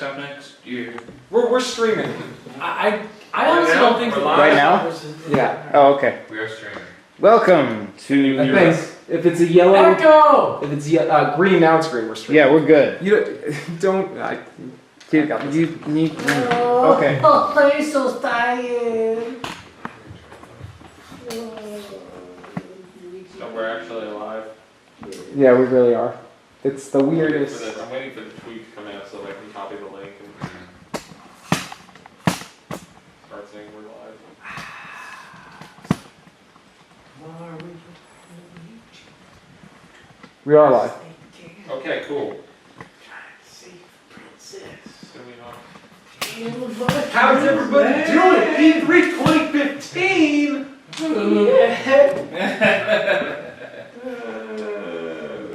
Up next year. We're streaming. I honestly don't think Right now? Yeah. Oh, okay. We are streaming. Welcome to. I think if it's a yellow, Echo! if it's green now screen, we're streaming. Yeah, we're good. You don't. You, got this. you need. Oh, Okay. I'm so tired. So we're actually alive. Yeah, we really are. It's the weirdest. I'm waiting for the tweet to come out so I can copy the link and start saying we're live. We are live. Okay, cool. So we know. How's everybody doing? E3 2015.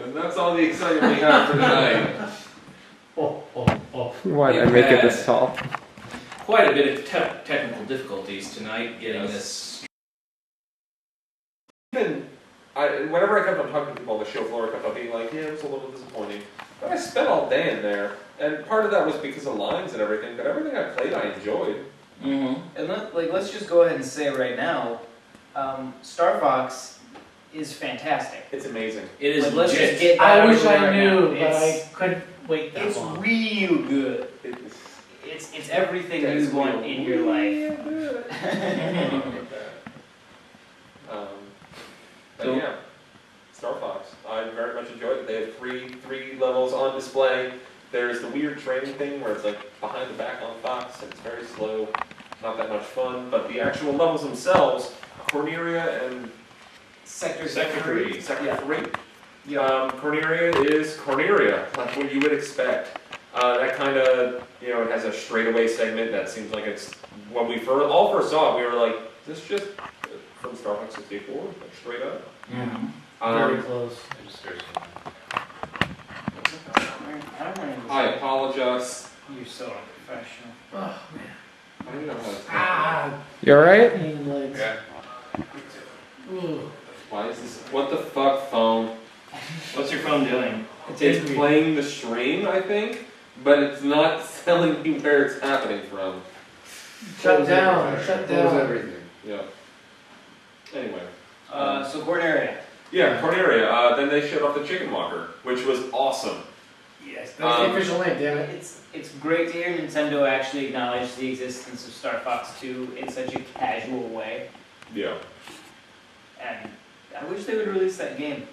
And that's all the excitement we have for tonight. Why did I make it this tall? Quite a bit of technical difficulties tonight getting this. Even whenever I kept on talking to people on the show floor, I kept on being like, yeah, it was a little disappointing. But I spent all day in there, and part of that was because of lines and everything, but everything I played I enjoyed. Mm-hmm. And let's just go ahead and say right now, Star Fox is fantastic. It's amazing. It is Let's legit. just get that I out wish of the way I right knew, now. but I couldn't wait that It's long. real good. It's everything you want in your life. But yeah, Star Fox. I very much enjoyed it. They have three levels on display. There's the weird training thing where it's like behind the back on Fox, and it's very slow, not that much fun. But the actual levels themselves, Corneria and Sector 3. Sector 3. Yeah. Corneria is Corneria, like what you would expect. That kind of, it has a straightaway segment that seems like it's, when we all first saw it, we were like, is this just from Star Fox 64, like straight up? Very close. I apologize. You're so unprofessional. Oh, I don't know how to Ah, You alright? pain in the legs. Yeah. Ooh. Why is this? What the fuck, phone? What's your phone doing? It's playing the stream, I think, but it's not telling me where it's happening from. Shut down. Shut down. everything. Yeah. Anyway. So Corneria. Yeah, Corneria. Then they showed off the Chicken Walker, which was awesome. Yes, that's the official name, damn it. It's great to hear Nintendo actually acknowledge the existence of Star Fox 2 in such a casual way. Yeah. And I wish they would release that game.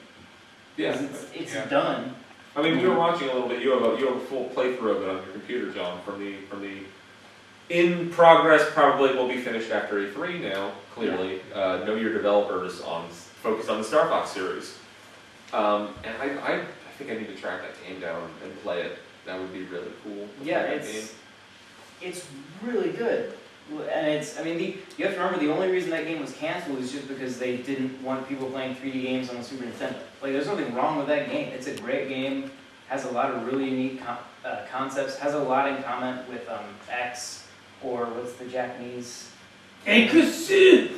Yeah. 'Cause it's Yeah. done. I mean, we were watching a little bit. You have a full playthrough of it on your computer, John, from the in progress. Probably will be finished after E3 now. Clearly, know your developers focus on the Star Fox series. And I think I need to track that game down and play it. That would be really cool. Yeah, Play that game. it's really good. And you have to remember the only reason that game was canceled was just because they didn't want people playing 3D games on the Super Nintendo. Like, there's nothing wrong with that game. It's a great game, has a lot of really unique concepts, has a lot in common with X, or what's the Japanese? Enkusu!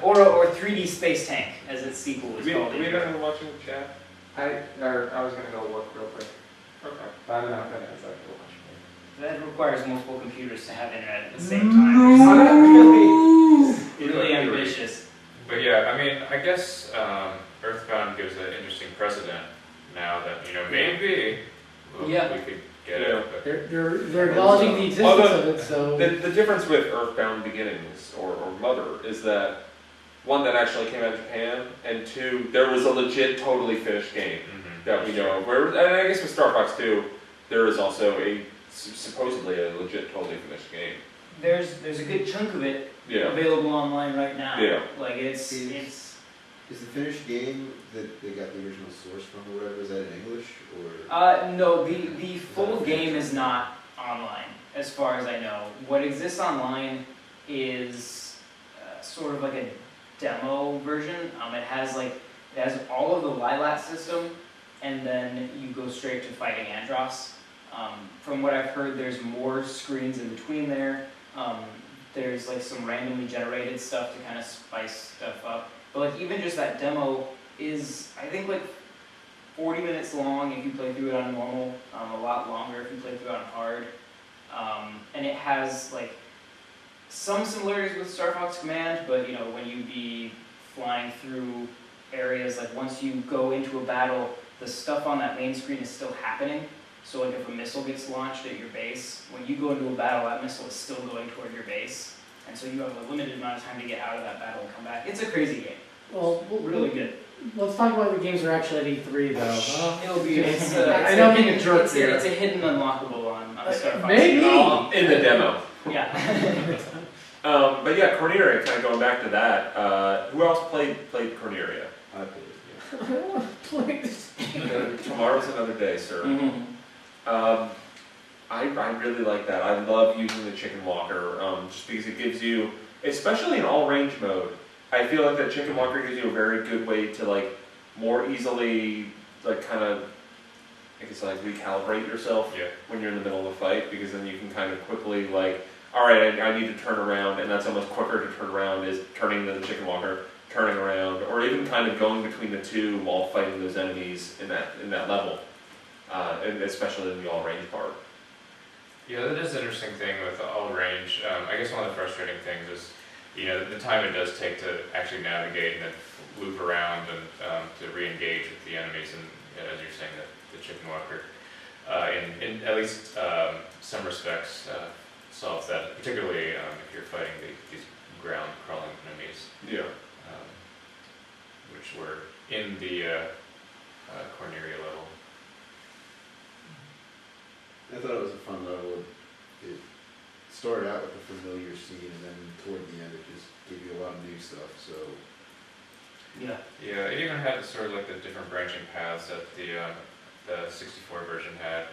or 3D Space Tank, as its sequel was called. We don't even watching the chat. I was gonna go look real quick. Okay. But I'm not gonna. It's like, That requires multiple computers to have internet at the same time. Really ambitious. But yeah, I mean, I guess Earthbound gives an interesting precedent now that, maybe we could get Yeah. it. But They're acknowledging the existence of it, so. The difference with Earthbound Beginnings or Mother is that one, that actually came out of Japan, and two, there was a legit, totally finished game that we know of. And I guess with Star Fox 2, there is also supposedly a legit, totally finished game. There's a good chunk of it Yeah. available online right now. Yeah. Like it's Is the finished game that they got the original source from or whatever, is that in English or? no, the full game is not online as far as I know. What exists online is sort of like a demo version. It has all of the Lilat system, and then you go straight to fighting Andross. From what I've heard, there's more screens in between there. There's like some randomly generated stuff to kind of spice stuff up. But like even just that demo is, I think, like 40 minutes long if you play through it on normal, a lot longer if you play through it on hard. And it has like some similarities with Star Fox Command, but when you be flying through areas, like once you go into a battle, the stuff on that main screen is still happening. So like if a missile gets launched at your base, when you go into a battle, that missile is still going toward your base. And so you have a limited amount of time to get out of that battle and come back. It's a crazy game. Well, Really good. let's talk about the games that are actually at E3 though. It'll be. I know I'm being a jerk it's here. It's a hidden unlockable on Star Fox. Maybe. In the demo. Yeah. But yeah, Corneria, kind of going back to that, who else played Corneria? I played it, I don't want to play this. Tomorrow's another day, sir. Mhm. I really like that. I love using the chicken walker, just because it gives you, especially in all range mode, I feel like that chicken walker gives you a very good way to like more easily like kind of, I guess like recalibrate yourself Yeah. when you're in the middle of a fight, because then you can kind of quickly like, all right, I need to turn around, and that's how much quicker to turn around is turning the chicken walker, turning around, or even kind of going between the two while fighting those enemies in that level, and especially in the all range part. Yeah, that is an interesting thing with all range. I guess one of the frustrating things is, the time it does take to actually navigate and then loop around and to re-engage with the enemies, and as you're saying, the chicken walker, in at least some respects, solves that, particularly if you're fighting these ground crawling enemies, Yeah. which were in the Corneria level. I thought it was a fun level. It started out with a familiar scene, and then toward the end, it just gave you a lot of new stuff. So Yeah. Yeah, it even had sort of like the different branching paths that the 64 version had.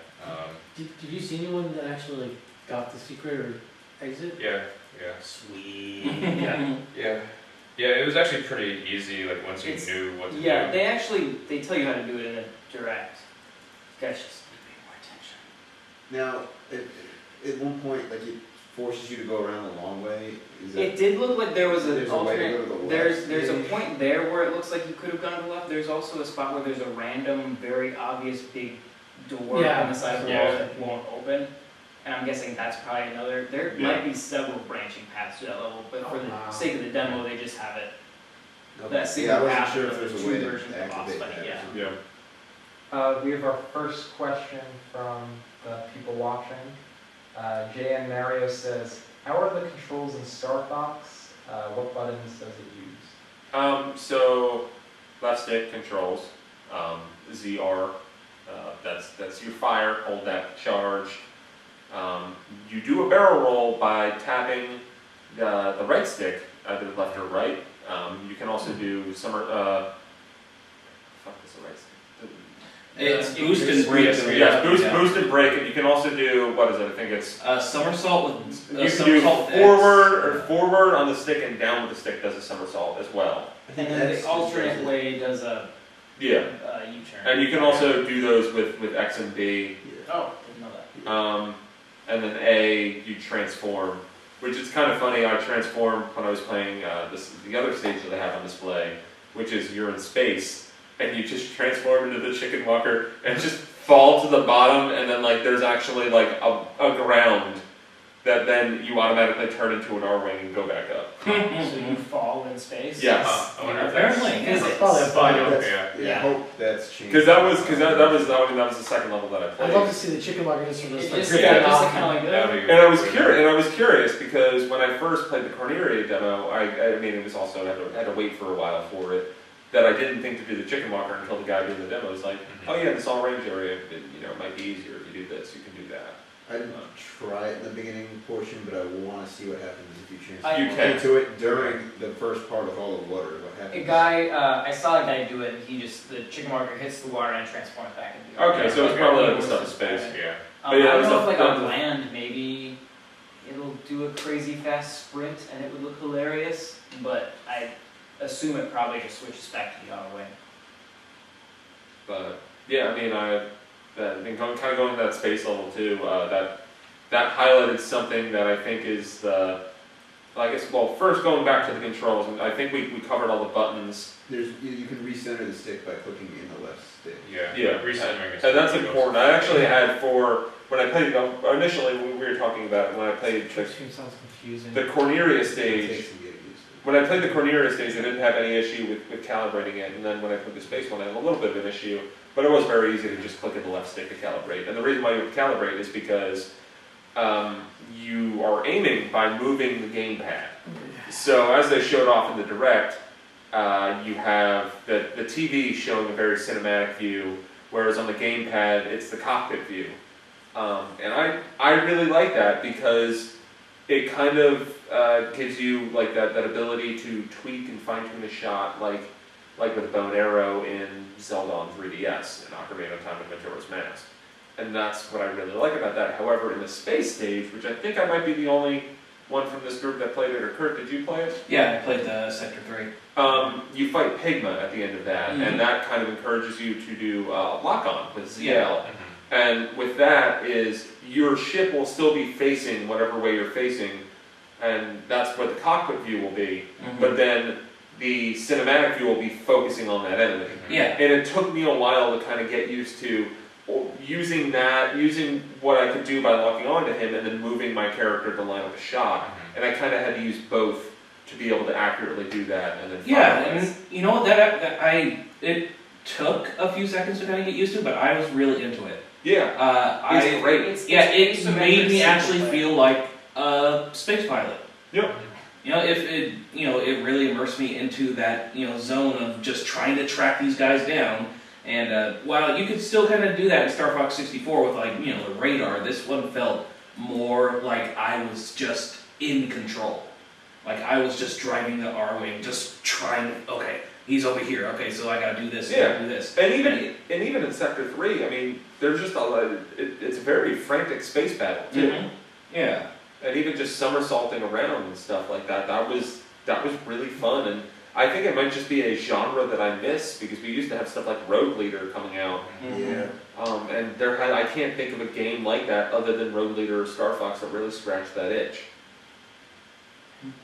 Did you see anyone that actually got the secret or exit? Yeah. Sweet. Yeah. Yeah, it was actually pretty easy, like once you knew what to do. Yeah, they tell you how to do it in a direct. You guys just need to pay more attention. now, at one point, like it forces you to go around the long way. Is that It did look like there was an there's a way to alternate. go to the left? There's a point there where it looks like you could have gone to the left. There's also a spot where there's a random, very obvious big door Yeah. on the side of the Yeah. wall that won't open. And I'm guessing that's probably another. There Yeah. might be several branching paths to that level, but for the wow. sake of the demo, they just have it. Okay. That single Yeah, I wasn't path sure of if there's two a way to versions of boss activate fight, that or yeah. something. Yeah. We have our first question from the people watching. JN Mario says, how are the controls in Star Fox? What buttons does it use? So left stick controls, ZR, that's your fire, hold that charge. You do a barrel roll by tapping the right stick, either left or right. You can also do fuck is the right stick? It's boost and break. Yes, boost and break, and you can also do, what is it, I think it's, Somersault with you can do somersault with X. forward on the stick and down with the stick does a somersault as well. And then the alternate way does a Yeah, U-turn. and you can also do those with X and B. Oh, didn't know that. And then A, you transform, which is kind of funny. I transformed when I was playing the other stage that I have on display, which is you're in space and you just transform into the chicken walker and just fall to the bottom, and then like there's actually like a ground that then you automatically turn into an R-wing and go back up. So you fall in space? Yes. I wonder if that's... Apparently, Physics. It's probably a bug. That's- Yeah. I hope that's changed. Because that was the second level that I played. I'd love to see the chicken walker just from It this. just, like, yeah, drifting just off. kind of like That'd that. be And I was great. curious because when I first played the Corneria demo, I mean it was also had to wait for a while for it. That I didn't think to do the chicken walker until the guy doing the demo was like, oh yeah, this all range area, it might be easier if you do this, you can do that. I didn't try it in the beginning portion, but I want to see what happens if you I- transform You can. into it during the first part with all the water. What happens? A guy, I saw a guy do it, and the chicken walker hits the water and transforms back into the Okay, so it's probably like the stuff in space. Yeah. But yeah, I don't there's know a- if like on land, maybe it'll do a crazy fast sprint and it would look hilarious, but I assume it probably just switches back to the auto way. But yeah, I mean, I've been kind of going to that space level too. That highlighted something that I think is I guess, well, first going back to the controls, and I think we covered all the buttons. You can recenter the stick by clicking in the left stick. Yeah, recentering is and that's really important. I actually had when I played, initially we were talking about it, when I played Stream sounds confusing. the Corneria It stage. takes some getting used to. When I played the Corneria stage, I didn't have any issue with calibrating it, and then when I played the Space one, I had a little bit of an issue, but it was very easy to just click in the left stick to calibrate. And the reason why you would calibrate is because you are aiming by moving the gamepad. So as they showed off in the Direct, you have the TV showing a very cinematic view, whereas on the gamepad, it's the cockpit view. And I really like that because it kind of gives you like that ability to tweak and fine tune a shot, like with bow and arrow in Zelda on 3DS and Ocarina of Time and Majora's Mask. And that's what I really like about that. However, in the space stage, which I think I might be the only one from this group that played it, or Kurt, did you play it? Yeah, I played the Sector 3. You fight Pigma at the end of that, and that kind of encourages you to do lock-on with ZL. And with that is your ship will still be facing whatever way you're facing, and that's what the cockpit view will be. But then the cinematic view will be focusing on that enemy. Yeah. And it took me a while to kind of get used to using what I could do by locking onto him and then moving my character to line up a shot. And I kind of had to use both to be able to accurately do that. And then and you know what, it took a few seconds to kind of get used to, but I was really into it. Yeah. It's great. It made me actually feel like a space pilot. Yeah. It really immersed me into that, zone of just trying to track these guys down. And while you could still kind of do that in Star Fox 64 with the radar, this one felt more like I was just in control. Like I was just driving the R-Wing, just trying to, okay, he's over here, okay, so I gotta do this, I gotta do this. And even in Sector 3, I mean, there's just a lot, it's a very frantic space battle too. Yeah. And even just somersaulting around and stuff like that, that was really fun. And I think it might just be a genre that I miss because we used to have stuff like Rogue Leader coming out. Yeah. And I can't think of a game like that other than Rogue Leader or Star Fox that really scratched that itch.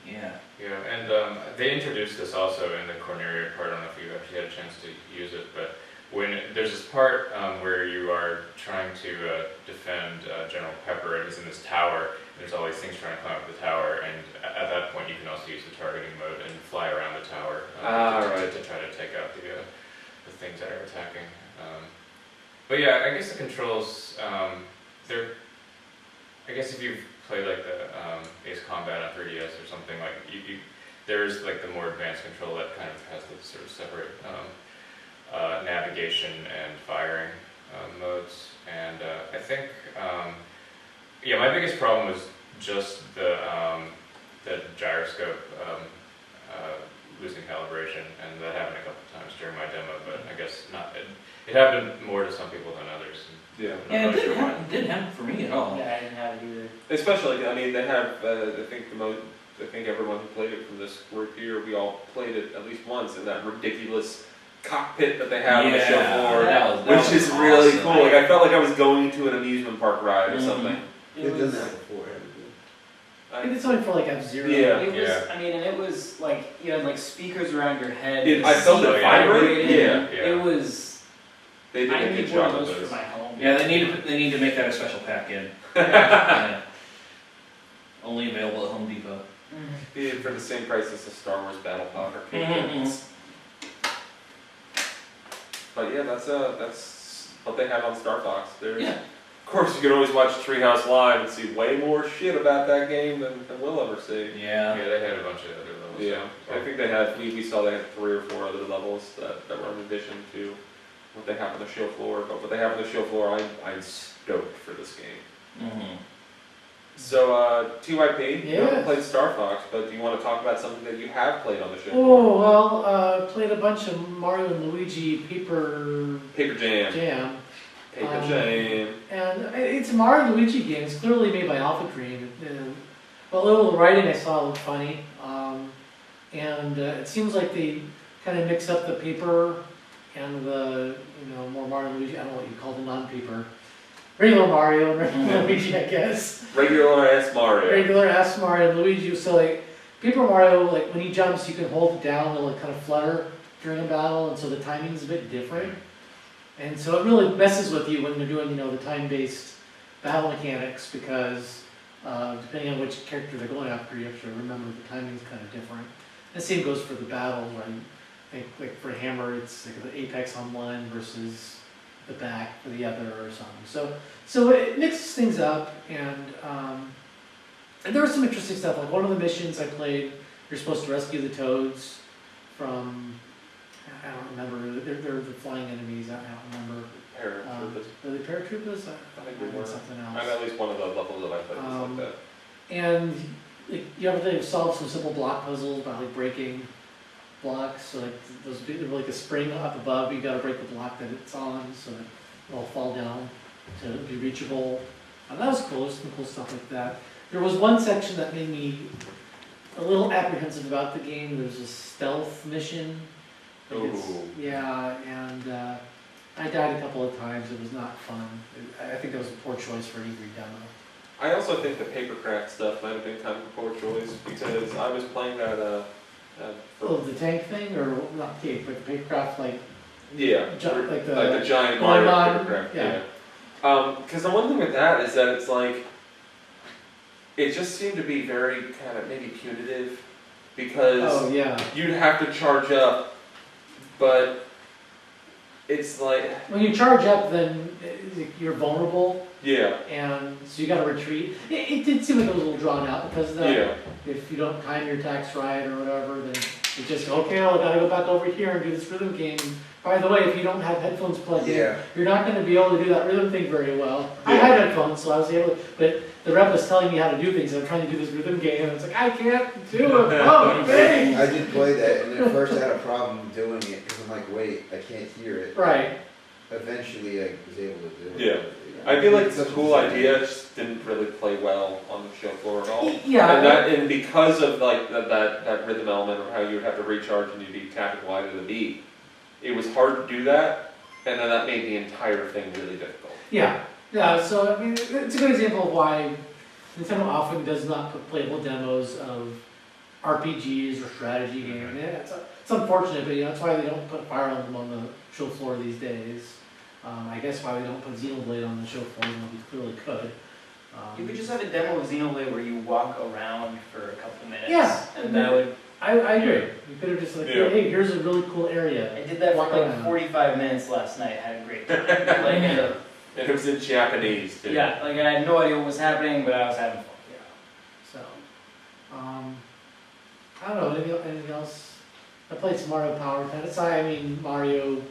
Yeah. Yeah, and they introduced this also in the Corneria part. I don't know if you actually had a chance to use it, but when there's this part where you are trying to defend General Pepper, and he's in this tower, and there's all these things trying to climb up the tower, and at that point you can also use the targeting mode and fly around the tower to try to take out the things that are attacking. But yeah, I guess the controls, I guess if you've played like the Ace Combat on 3DS or something, like there's like the more advanced control that kind of has the sort of separate navigation and firing modes. And I think, my biggest problem was just the gyroscope losing calibration, and that happened a couple times during my demo. But I guess not. It happened more to some people than others. Yeah. Yeah, it didn't happen for me at all. Yeah, I didn't have it either. Especially, I mean, they have. I think everyone who played it from this group here, we all played it at least once in that ridiculous cockpit that they have on the show floor, which is really awesome. cool. Like I felt like I was going to an amusement park ride or something. They've done that before, haven't I think it's only for like F-Zero. Yeah. It was, I mean, and it was like, you had like speakers around your head. I felt it vibrate. vibrated. Yeah. It was, They did I a good need one job of of those those. for my home. Yeah, they need to make that a special pack in. Yeah. Only available at Home Depot. Yeah, for the same price as the Star Wars Battle Pod or Mhm. But yeah, that's what they have on Star Fox. There's, Yeah. of course, you can always watch Treehouse Live and see way more shit about that game than we'll ever see. Yeah. Yeah, they had a bunch of other levels. Yeah, I think they had. We saw they had 3 or 4 other levels that were in addition to what they have on the show floor. But what they have on the show floor, I'm stoked for this game. Mm-hmm. So, TYP, you haven't Yes. played Star Fox, but do you want to talk about something that you have played on the show? Oh, well, played a bunch of Mario and Luigi Paper Paper Jam. Jam. Paper Jam. And it's a Mario and Luigi game. It's clearly made by Alpha Dream. A little writing I saw looked funny. And it seems like they kind of mix up the paper and the, more Mario and Luigi. I don't know what you call the non-paper. Regular Mario and regular Luigi, I guess. Regular ass Mario. Regular ass Mario and Luigi. So Paper Mario, like when he jumps, you can hold it down, it'll like kind of flutter during a battle, and so the timing's a bit different. And so it really messes with you when you're doing, the time-based battle mechanics, because depending on which character they're going after, you have to remember the timing's kind of different. The same goes for the battles, right? I think like for Hammer, it's like the apex on one versus the back for the other or something. So it mixes things up, and there was some interesting stuff. Like one of the missions I played, you're supposed to rescue the toads from, I don't remember, they're the flying enemies, I don't remember. Paratroopers. Are they paratroopers? I think we were. Something I else. know at least one of the levels that I played was like that. And like, you have to solve some simple block puzzles by like breaking blocks. So like there's like a spring up above, you gotta break the block that it's on so that it'll fall down to be reachable. And that was cool, there's some cool stuff like that. There was one section that made me a little apprehensive about the game. There's a stealth mission. Yeah, and I died a couple of times. It was not fun. I think that was a poor choice for an E3 demo. I also think the papercraft stuff might have been kind of a poor choice because I was playing that. The tank thing, or not tank, but the papercraft, like like the giant Mario Mario papercraft. yeah. Because the one thing with that is that it's like it just seemed to be very kind of maybe punitive because you'd have to charge up, but it's like when you charge up, then you're vulnerable. Yeah. And so you got to retreat. It did seem like it was a little drawn out because of that. If you don't time your attacks right or whatever, then you just go, okay, I gotta go back over here and do this rhythm game. By the way, if you don't have headphones plugged in, you're not going to be able to do that rhythm thing very well. I had headphones, so I was able to, but the rep was telling me how to do things. I'm trying to do this rhythm game, and it's like, I can't do it. Oh, thing. I did play that, and at first I had a problem doing it, because I'm like, wait, I can't hear it. Right. Eventually I was able to do it. Yeah. I feel like it's a cool idea, it just didn't really play well on the show floor at all. Yeah. And because of like that rhythm element of how you would have to recharge and you'd be tapping wide to the beat, it was hard to do that, and then that made the entire thing really difficult. Yeah. So I mean, it's a good example of why Nintendo often does not put playable demos of RPGs or strategy games. It's unfortunate, but that's why they don't put Fire Emblem on the show floor these days. I guess why we don't put Xenoblade on the show floor when we clearly could. You could just have a demo of Xenoblade where you walk around for a couple minutes. Yeah, and that would. I agree. You could have just like, hey, here's a really cool area. I did that for like around. 45 minutes last night. I had a great time. And it was in Japanese too. Yeah, like I had no idea what was happening, but I was having fun. Yeah. So, I don't know. Anything else? I played some Mario Power Tennis. Mario.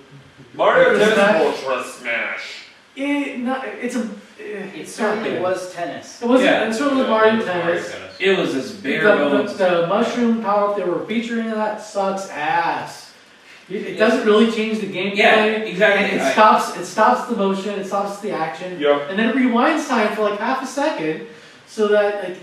Mario Tennis Ultra Smash. It certainly was tennis. It wasn't. It certainly was Mario Tennis. It was as bare bones. The mushroom power up they were featuring in that sucks ass. It doesn't really change the gameplay. Yeah, exactly. It stops the motion. It stops the action. Yep. And then it rewinds time for like half a second, so that like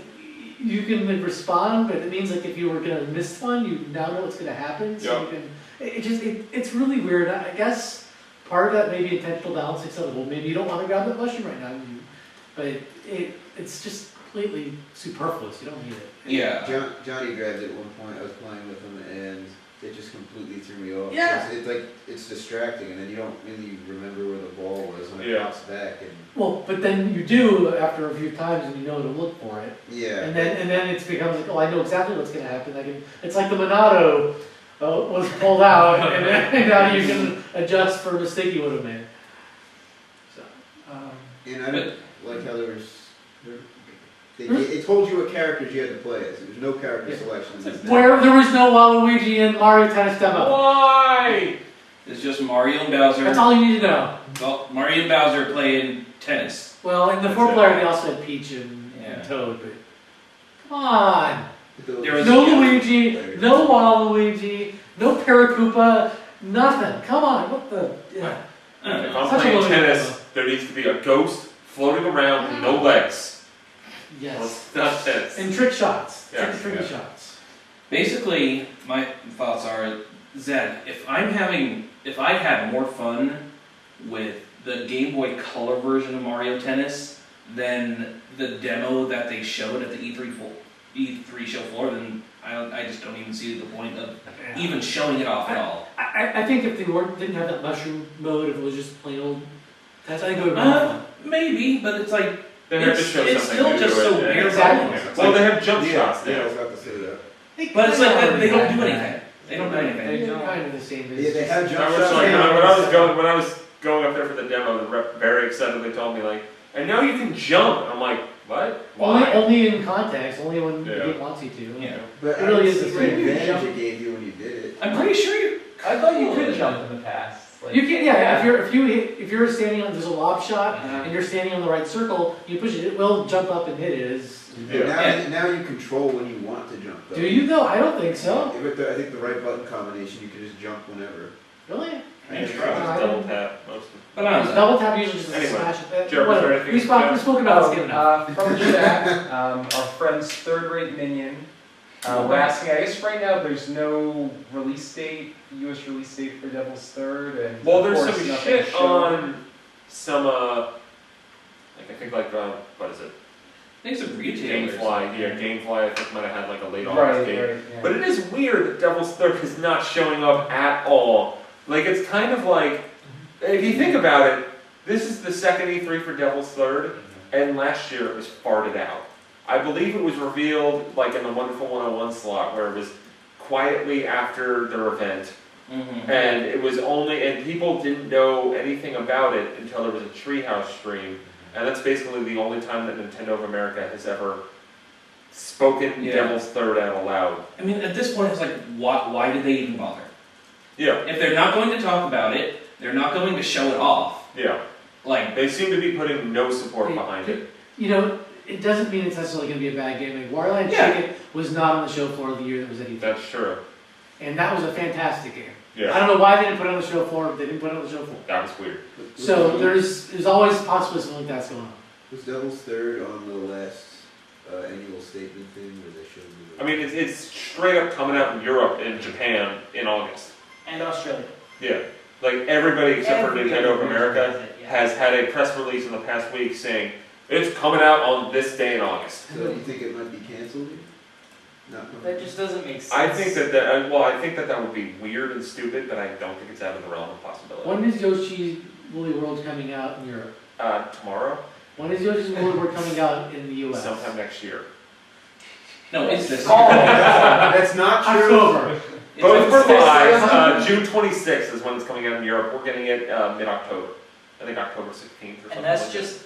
you can like, respond. But it means like if you were gonna miss one, you now know what's gonna happen. So you can. It's really weird. I guess part of that may be intentional balancing. So well, maybe you don't want to grab that mushroom right now, but it's just completely superfluous. You don't need it. Yeah. Johnny grabbed it at one point. I was playing with him, and it just completely threw me off. Yeah. It's distracting, and then you don't really remember where the ball was when it pops back. And well, but then you do after a few times, and you know to look for it. Yeah. And then it becomes like, oh, I know exactly what's going to happen. It's like the Monado was pulled out, and then now you can adjust for a mistake you would have made. So. And I don't like how it told you what characters you had to play as. There was no character selection. Where there was no Waluigi in Mario Tennis demo. Why? It's just Mario and Bowser. That's all you need to know. Well, Mario and Bowser playing tennis. Well, in the 4-player they also had Peach and Toad, but come on. There was No Luigi, no Waluigi, no Paracoopa, nothing. Come on, what the... Yeah. If I'm Such a playing low tennis, level. there needs to be a ghost floating around with no legs. Well, Yes. it's not tennis. And trick shots. Yeah, Tricky shots. Basically, my thoughts are, Zed, if I had more fun with the Game Boy Color version of Mario Tennis than the demo that they showed at the E3 show floor, then I just don't even see the point of even showing it off at all. I think if they didn't have that mushroom mode, if it was just plain old, I think it would be more fun. Maybe, but it's like They have to show it's something still new just to so it, yeah. bare Exactly. bones. Well, they have jump Yeah, shots yeah, I now. was about to say that. But it's like they don't do Kinda anything. They don't do anything. They're kind of the same. Yeah, they have jump I was shots. like, now. when I was going up there for the demo, the rep very excitedly told me like, and now you can jump. I'm like, what? Why? Only in context, only when the Yeah. game wants you to. Yeah. But It really I is didn't see the the same. advantage it gave you when you did it. I'm pretty sure you. I thought you could jump in the past. Like, You can, yeah. If you're standing on, there's a lob shot, Uh-huh. and you're standing on the right circle, you push it, it will jump up and hit it. Yeah. Now, Yeah. now you control when you want to jump. Though. Do you though? I don't think so. With the, I think the right button combination, you can just jump whenever. Really? I guess Interesting. I Double don't- tap most of But I don't know. Double tap usually just Anyway, smash it. Jared, was there anything We else? spoke about this game enough. From the chat, our friend's third-rate minion. We're asking, I guess right now there's no release date, US release date for Devil's Third, and Well, of there's course some nothing shit shown. on some like I think like what is it? I think it's a retailer. Gamefly. Yeah, Gamefly. I think might have had like a late Right, August date. right, yeah. But it is weird that Devil's Third is not showing up at all. Like it's kind of like, if you think about it, this is the second E3 for Devil's Third, and last year it was farted out. I believe it was revealed like in the Wonderful 101 slot where it was quietly after their event, Mm-hmm. and it was only, and people didn't know anything about it until there was a Treehouse stream, and that's basically the only time that Nintendo of America has ever spoken Yeah. Devil's Third out aloud. I mean, at this point, it's like, why did they even bother? Yeah, If they're not going to talk about it, they're not going to show it off. yeah. Like, They seem to be putting no support behind it. You know, it doesn't mean it's necessarily going to be a bad game. Like, Waterland Yeah. Chicken was not on the show floor the year that was at E3. That's true. And that was a fantastic game. I Yeah, don't know why they didn't put it on the show floor, but they didn't put it on the show floor. that was weird. So there's always a possibility something like that's going on. Was Devil's Third on the last annual statement thing where they showed you? I mean, it's straight up coming out in Europe and Japan in August. And Australia. Yeah, like everybody except for Nintendo of America does it, yeah. has had a press release in the past week saying it's coming out on this day in August. So you think it might be canceled? Not That just doesn't make sense. I think that I think that would be weird and stupid, but I don't think it's out of the realm of possibility. When is Yoshi's Woolly World coming out in Europe? Tomorrow, When is Yoshi's Woolly World coming out in the US? sometime next year. no, it's this. Oh, That's not true. October. It's Both like- for live, June 26th is when it's coming out in Europe. We're getting it mid-October. I think October 16th or something. And that's like just,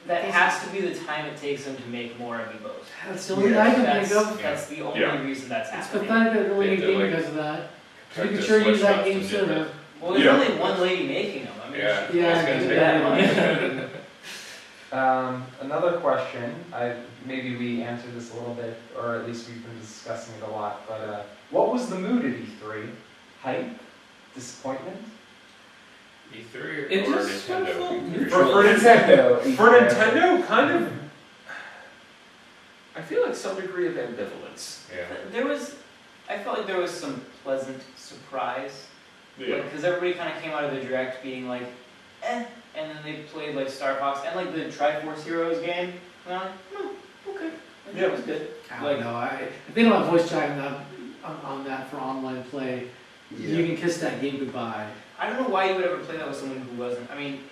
that has to be the time it takes them to make more amiibos. That's the only thing I can think of. That's the only Yeah. reason that's It's happening. pathetic that it only They made have to, game like, because of that. You check could the sure use Switch that shops game and get sooner. that. Well, there's Yeah. only one lady making them. I mean, Yeah. she- Yeah, It's gonna I take get that that. Another question, maybe we answered this a little bit, or at least we've been discussing it a lot, but what was the mood at E3? Hype? Disappointment? E3 It or just sort of Nintendo? felt E3. neutral. For Nintendo, E3. for Nintendo, kind of. I feel like some degree of ambivalence. Yeah. There was, I felt like there was some pleasant surprise. Yeah. Because everybody kind of came out of the direct being like, and then they played like Star Fox and like the Triforce Heroes game. And I'm like, okay. Like, Yeah. that was good. I don't know. If they don't have voice chat on that for online play, you Yeah. can kiss that game goodbye. I don't know why you would ever play that with someone who wasn't. I mean,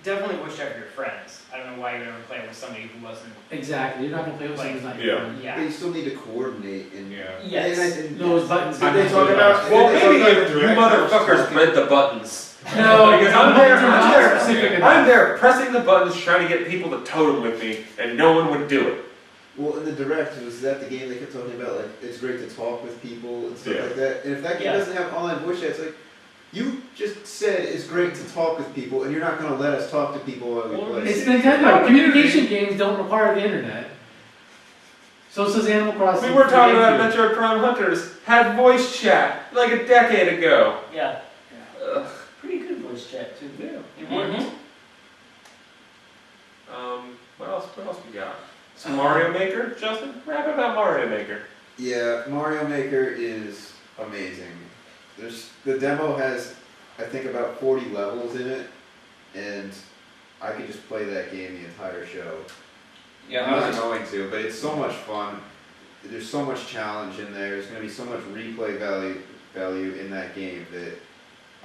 definitely voice chat for your friends. I don't know why you would ever play it with somebody who wasn't. Exactly. You're not going to play with someone who's not Yeah. your friend. But Yeah. you still need to coordinate and. Yeah. Yes. And Those buttons. Did they talk about? Well, did they talk maybe about if you direct motherfuckers talking? read the buttons. No, Because I'm there, specific enough. I'm there pressing the buttons, trying to get people to totem with me, and no one would do it. Well, in the direct, was that the game they kept talking about? Like, it's great to talk with people and stuff Yeah. like that. And if that game Yeah. doesn't have online voice chat, it's like, you just said it's great to talk with people, and you're not going to let us talk to people while we Well, play. It's Nintendo. Communication games don't require the internet. So says Animal Crossing. We were talking for about GameCube. Metro Prime Hunters, had voice chat like a decade ago. Yeah. Ugh. Pretty good voice chat too. Yeah. It worked. Mhm. What else we got? Some Mario Maker, Justin? Rap about Mario Maker. Yeah, Mario Maker is amazing. The demo has, I think, about 40 levels in it, and I could just play that game the entire show. Yeah, I'm I was not just, going to, but it's so much fun. there's so much challenge in there. There's going to be so much replay value in that game that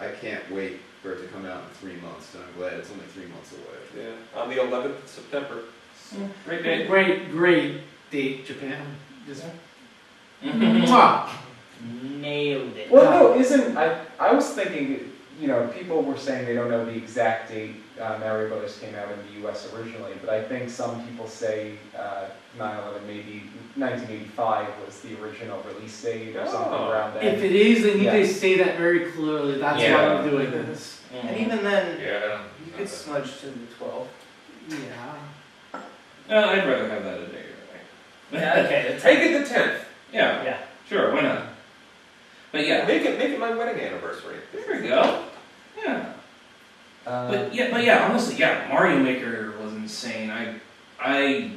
I can't wait for it to come out in 3 months. And I'm glad it's only 3 months away. Yeah, on the 11th of September. Great day. Great date, Japan. Just Mhm. mwah. Nailed it. Well, no, I was thinking, people were saying they don't know the exact date Mario Brothers came out in the US originally, but I think some people say 9/11, maybe 1985 was the original release date or something Oh. around then. If it is, they need to Yes. say that very clearly. That's why Yeah. I'm doing this. And even then, Yeah, I don't. you could smudge to the 12th. Yeah. I'd rather have that a day early. Yeah, okay, the Take 10th. it the 10th. Yeah, Yeah. sure, why not? But yeah, Make it my wedding anniversary. there we go. Yeah. Uh, But yeah, honestly, yeah, Mario Maker was insane. I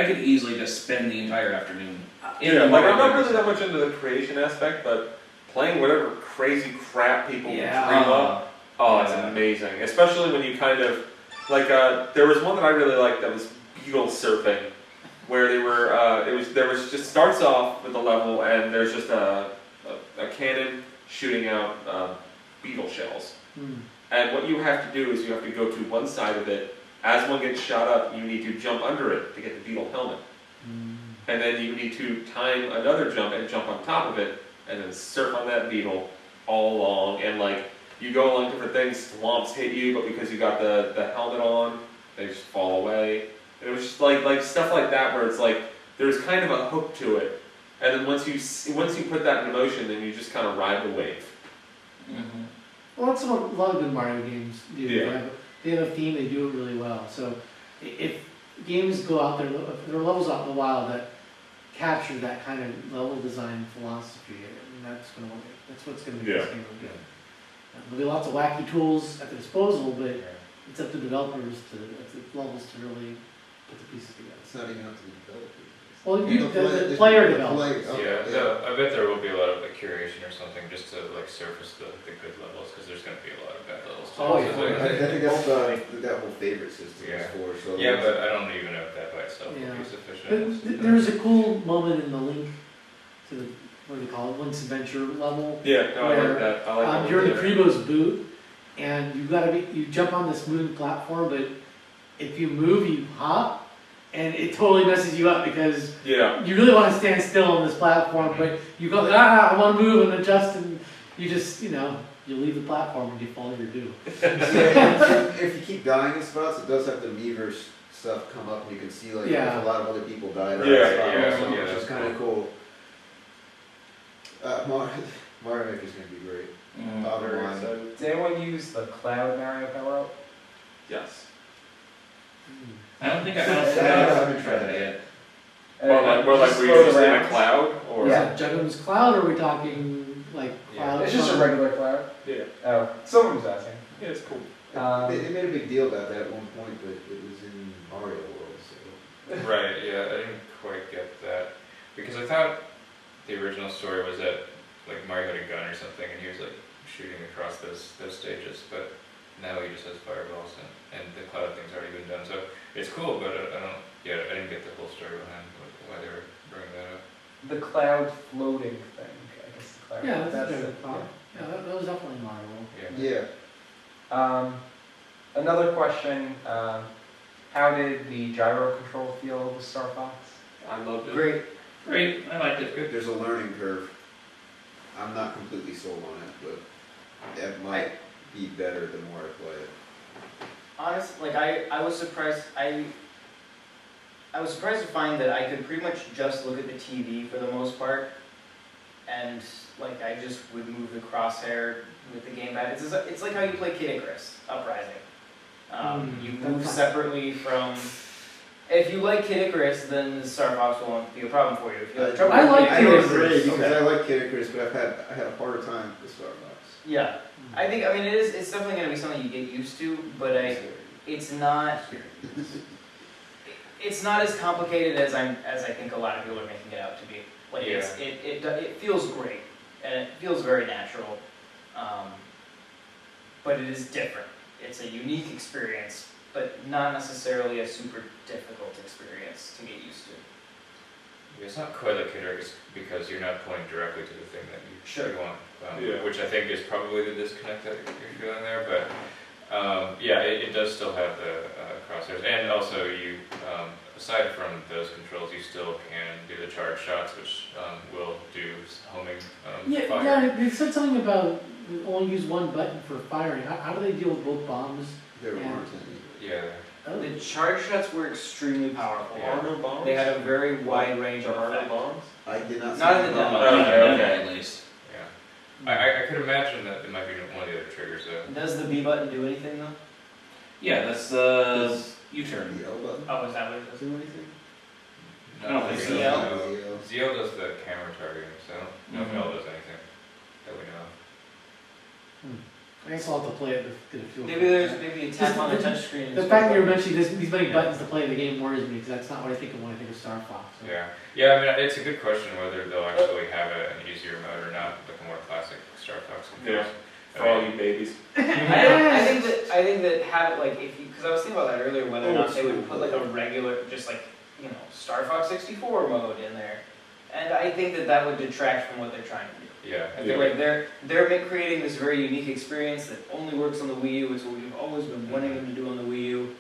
could easily just spend the entire afternoon in Yeah, the like Mario I'm not Maker really that much into the creation aspect, but playing whatever crazy crap people dream Yeah. up, oh, it's Yeah. amazing. Especially when you kind of like there was one that I really liked that was beetle surfing, where they were there was just starts off with a level and there's just a cannon shooting out beetle shells. Hmm. And what you have to do is you have to go to one side of it. As one gets shot up, you need to jump under it to get the beetle helmet. And then you need to time another jump and jump on top of it, and then surf on that beetle all along. And like you go along different things, swamps hit you, but because you got the helmet on, they just fall away. And it was just like stuff like that where it's like there's kind of a hook to it. And then once you put that in motion, then you just kind of ride the wave. Mhm. Well, that's what a lot of good Mario games do. Yeah. They have a theme, they do it really well. So if games go out there, if there are levels out in the wild that capture that kind of level design philosophy, and that's what's going to make this game really good. There'll be lots of wacky tools at their disposal, but it's up to developers at the levels to really put the pieces together. It's not even up to the developers. Well, the The player the developers. play- Yeah, oh, I bet there will be a lot of like curation or something just to like surface the good levels because there's going to be a lot of bad levels. too. Oh, So yeah. I think that's that whole favorite system is Yeah. for. So Yeah, but I don't even know if that by itself Yeah. will be sufficient. There's a cool moment in the Link to the, what do they call it, Link's Adventure level. Yeah, no, I like that. I like that. You're in the Kribo's boot, and you jump on this moving platform, but if you move, you hop, and it totally messes you up because Yeah. you really want to stand still on this platform, but you go, I want to move and adjust, and you just, you leave the platform and you fall to your doom. if you keep dying in spots, it does have the Miiverse stuff come up, and you can see like Yeah. if a lot of other people died. Yeah, which that's is kind of cool. Mario Maker's gonna be great. Mhm. Bottom Very line. excited. Did anyone use the Cloud Mario Power Up? Yes. I don't think I I haven't tried that that. yet. Or like where Just were you just float in a around. cloud? Or Is Yeah. that Juggernaut's Cloud, or are we talking like Yeah. cloud? It's just a from- regular cloud. Yeah. Oh, someone was asking. Yeah, it's cool. They made a big deal about that at one point, but it was in Mario World, so. Right, yeah, I didn't quite get that. Because I thought the original story was that like Mario had a gun or something and he was like shooting across those stages, but now he just has fireballs and the cloud thing's already been done. So it's cool, but I didn't get the whole story behind why they were bringing that up. The cloud floating thing, I guess the cloud. Yeah, that's a it, good thought. Yeah, that was definitely Mario. Yeah. Yeah. Another question, how did the gyro control feel with Star Fox? I loved it. Great, I liked it. Good. There's a learning curve. I'm not completely sold on it, but that might be better the more I play it. Honestly, like I was surprised. I was surprised to find that I could pretty much just look at the TV for the most part, and like I just would move the crosshair with the gamepad. It's like how you play Kid Icarus Uprising. You move that's separately from. If you like Kid Icarus, then the Star Fox won't be a problem for you. If you have trouble I with like Kid I Kid Icarus, agree Icarus. because okay. I like Kid Icarus, but I had a harder time with Star Fox. Yeah, I mean it's definitely going to be something you get used to, but it's not as complicated as I think a lot of people are making it out to be. Like it feels great and it feels very natural, but it is different. It's a unique experience, but not necessarily a super difficult experience to get used to. It's not quite like Kendrick, it's because you're not pointing directly to the thing that Sure. you want, Yeah. which I think is probably the disconnect that you're feeling there, but yeah, it does still have the crosshairs, and also you, aside from those controls, you still can do the charge shots, which will do homing fire. Yeah, they said something about we only use one button for firing. How do they deal with both bombs? There Yeah. weren't any. Yeah, Oh, The charge shots were extremely powerful. Yeah. Are no bombs? They had a very wide range of There are no effect. bombs? I did not see Not in any the demo. bombs. Okay. At least. yeah. I could imagine that it might be one of the other triggers though. Does the B button do anything though? Yeah, that's the U-turn. The L button? Oh, is that what it does? Do anything? I don't think so. ZL? No. ZL does the camera targeting, so I don't know if Mhm. L does anything that we know of. I guess I'll have to play it to get a feel. for Maybe it. there's maybe a tap on the touchscreen. The fact that you're mentioning these many buttons to play the game worries me, because that's not what I think of when I think of Star Fox. So. Yeah, I mean, it's a good question whether they'll actually have an easier mode or not, like a more classic Star Fox. Yeah. I For all mean, you babies. I think that have it like if you because I was thinking about that earlier whether or not they would put like a regular just like Star Fox 64 mode in there, and I think that would detract from what they're trying to do. yeah, I feel like they're creating this very unique experience that only works on the Wii U. It's what we've always been wanting them to do on the Wii U,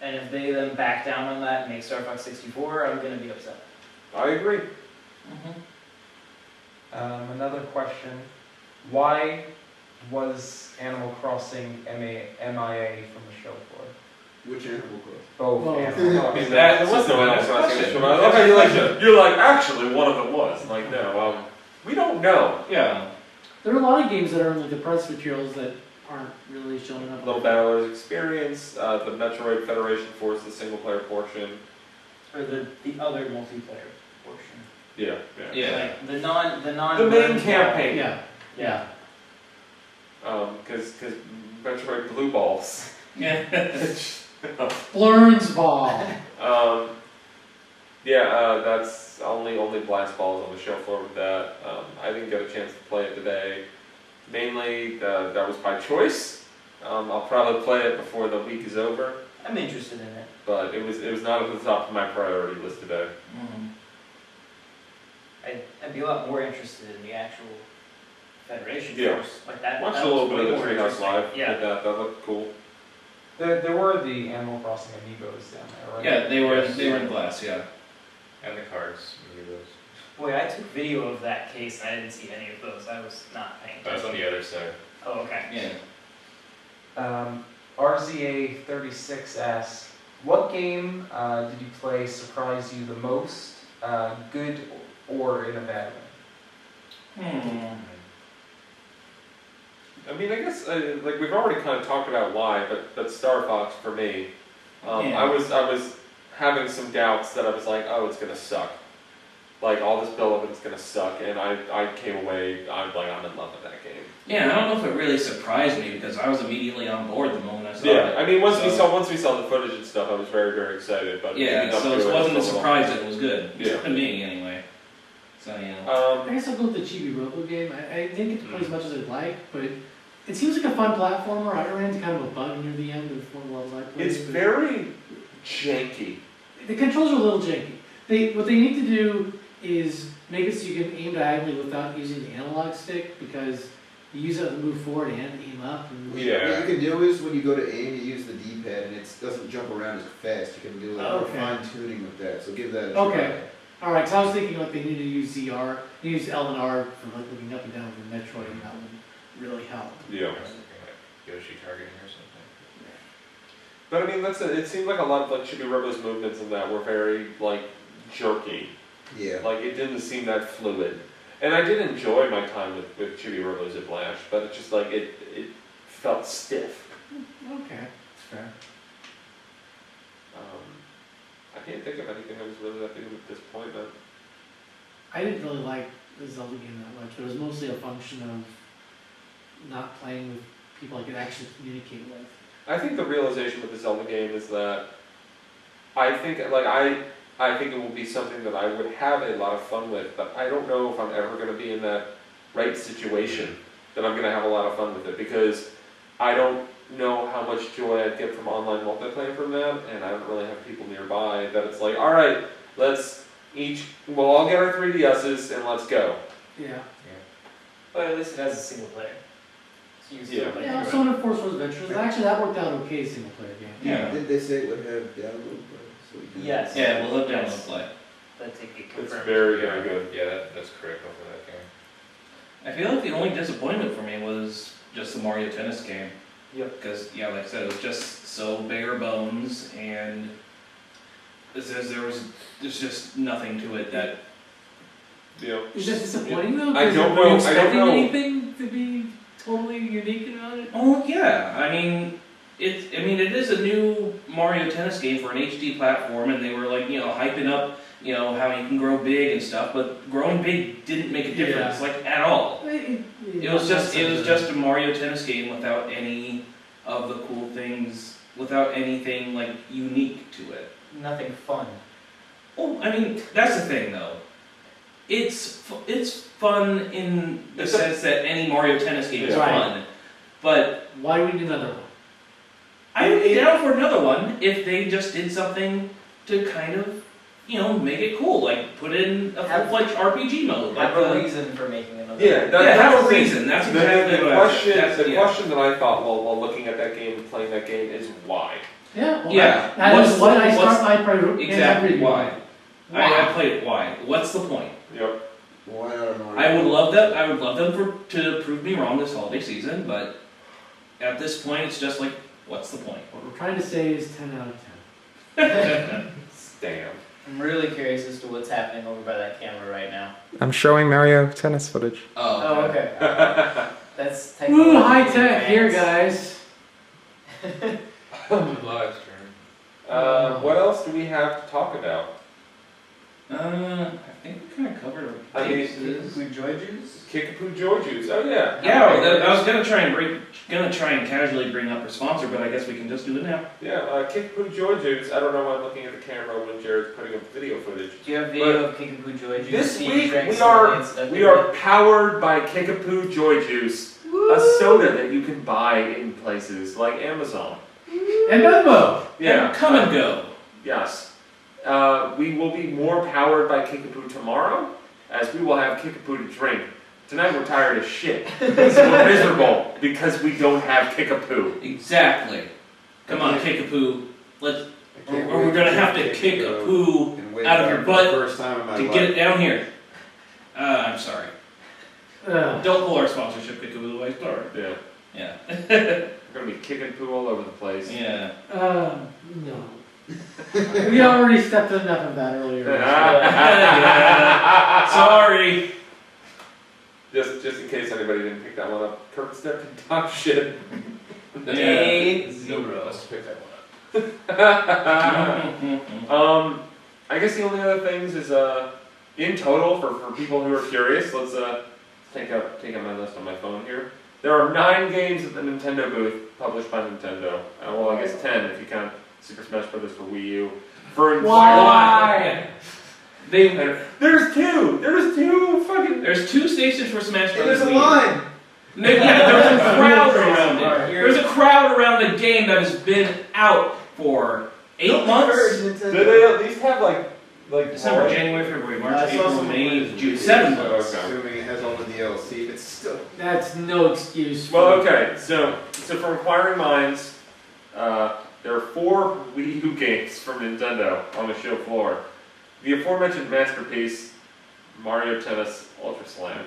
and if they then back down on that and make Star Fox 64, I'm gonna be upset. I agree. Another question, why was Animal Crossing MIA from the show floor? Which Animal Crossing? Both Well, Animal I Crossing. mean, there was no Animal Crossing issue. I love how you're like, actually, one of them was. I'm like, no, we don't know. Yeah. There are a lot of games that are in like the press materials that aren't really showing up. Little Battlers Experience, the Metroid Federation Force, the single player portion. Or the other multiplayer portion. Yeah, Yeah. Like the non The main campaign. Yeah. Yeah. Because Metroid Blue Balls. Yeah. Blurns Ball. That's only Blast Balls on the show floor with that. I didn't get a chance to play it today. Mainly, that was by choice. I'll probably play it before the week is over, I'm interested in it. but it was not at the top of my priority list today. I'd be a lot more interested in the actual Federation Yeah. Force. Like that. Watched that a little was bit way of the more Treehouse interesting. Live. Yeah. Did that looked cool. There were the Animal Crossing amiibos down there, right? Yeah, they were in glass, yeah. and the cards, those. Boy, I took video of that case and I didn't see any of those. I was not paying That's attention. on the other side. Oh, okay. Yeah. RZA36 asks, what game did you play surprise you the most, good or in a bad way? I mean, I guess like we've already kind of talked about why, but Star Fox for me, Yeah. I was having some doubts that I was like, oh, it's gonna suck. Like all this build up, it's gonna suck, and I came away, I'm in love with that game. Yeah, I don't know if it really surprised me because I was immediately on board the moment I saw Yeah, it. I mean once we So- saw the footage and stuff, I was very very excited. But Yeah, leading up so to it wasn't a was little- surprise that it was good. Yeah. To me, anyway. So, yeah. I guess I'll go with the Chibi Robo game. I didn't get to play as much as I'd like, but it seems like a fun platformer. I ran into kind of a bug near the end of one of the levels I played. It's but very janky. the controls are a little janky. What they need to do is make it so you can aim diagonally without using the analog stick, because you use it to move forward and aim up. And Yeah. What you can do is when you go to aim, you use the D-pad and it doesn't jump around as fast. You can do like more Okay. fine tuning with that. So give that a try. Okay. All right, so I was thinking like they need to use ZR, use L and R for like looking up and down with the Metroid, and that would really help. Yeah. Yoshi targeting or something. But I mean, it seemed like a lot of like Chibi Robo's movements in that were very like jerky. Yeah. Like it didn't seem that fluid. And I did enjoy my time with Chibi Robos at Blash, but it's just like it felt stiff. Okay, that's fair. I can't think of anything that was really that big of a disappointment. I didn't really like the Zelda game that much. It was mostly a function of not playing with people I could actually communicate with. I think the realization with the Zelda game is that I think I think it will be something that I would have a lot of fun with, but I don't know if I'm ever going to be in that right situation that I'm going to have a lot of fun with it, because I don't know how much joy I'd get from online multiplayer from that, and I don't really have people nearby that it's like, all right, let's we'll all get our 3DSs and let's go. Yeah. But at least it has a single player. So you can still Yeah. play Yeah, through it. Sonic Forces Adventures, actually that worked out okay, single player game. Yeah. Did they say it would have download play? So we can- Yes. Yeah, we'll have download play. That ticket It's confirmed. very, very good. Yeah, that's critical for that game. I feel like the only disappointment for me was just the Mario Tennis game. Yep. Because, yeah, like I said, it was just so bare bones, and there's just nothing to it that. Yeah. Is that disappointing though? I 'Cause don't were you know, I don't expecting know. anything to be totally unique about it? Oh yeah, I mean, it is a new Mario Tennis game for an HD platform, and they were like, hyping up, how you can grow big and stuff, but growing big didn't make a difference, like at all. It was just a Mario Tennis game without any of the cool things, without anything like unique to it. Nothing fun. Oh, I mean, that's the thing though. It's fun in the sense that any Mario Tennis game is Right. fun, but Why do we need another one? I would be down for another one if they just did something to kind of, make it cool, like put in a full-fledged RPG mode. Have Like a reason for making another. Yeah, have a reason. That's exactly the what question. I The question that I thought while looking at that game and playing that game is why. Yeah. Well, Yeah. That is what I what's- start my pro. Exactly why. I Why? played it. Why? What's the point? Yep. Why not a Mario? I would love them. I would love them to prove me wrong this holiday season, but at this point, it's just like, what's the point? What we're trying to say is 10 out of 10. Damn. I'm really curious as to what's happening over by that camera right now. I'm showing Mario Tennis footage. Oh, okay. That's Woo, technology high tech here, advanced. guys. Live stream. What else do we have to talk about? I think we kind of covered our I mean, bases. Include Joy Juice? Kickapoo Georgius. Oh yeah. Yeah, I was gonna try and casually bring up our sponsor, but I guess we can just do it now. Yeah. Kickapoo Georgius. I don't know why I'm looking at the camera when Jared's putting up video footage. Do you have video of Kickapoo Joy Juice? This being week drank we slowly are incidentally? we are powered by Kickapoo Joy Juice, a soda that you can buy in places like Amazon. And Venmo. Yeah. And come and go. Yes. We will be more powered by Kickapoo tomorrow, as we will have Kickapoo to drink. Tonight we're tired as shit. So we're miserable because we don't have Kickapoo. Exactly. Come on, Kickapoo. Let's. I can't Or wait we're gonna to have to take kick a Kickapoo poo and wake out of up your for butt the first time in my to life. get it down here. I'm sorry. Ugh. Don't pull our sponsorship, Kickapoo. I start. Yeah. Yeah. We're gonna be kicking poo all over the place. Yeah. No. We already stepped in enough of that earlier. Sorry. Just in case anybody didn't pick that one up, Kurt stepped in top shit. A Nobody else picked that one up. I guess the only other things is in total for people who are curious. Let's take out my list on my phone here. There are 9 games at the Nintendo booth published by Nintendo. Well, I guess 10 if you count Super Smash Bros. For Wii U. For Why? There's two fucking. There's 2 stations for Smash Bros. There's a Wii U. line. No, yeah, there's a crowd around it. There's a crowd around a game that has been out for 8 months. Do they at least have like December, January, February, March, I saw April, some May, pictures. June, 7 months. Okay. Assuming it has all the DLC, it's still. That's no excuse. Well, okay. So for inquiring minds, there are 4 Wii U games from Nintendo on the show floor. The aforementioned masterpiece, Mario Tennis Ultra Slam.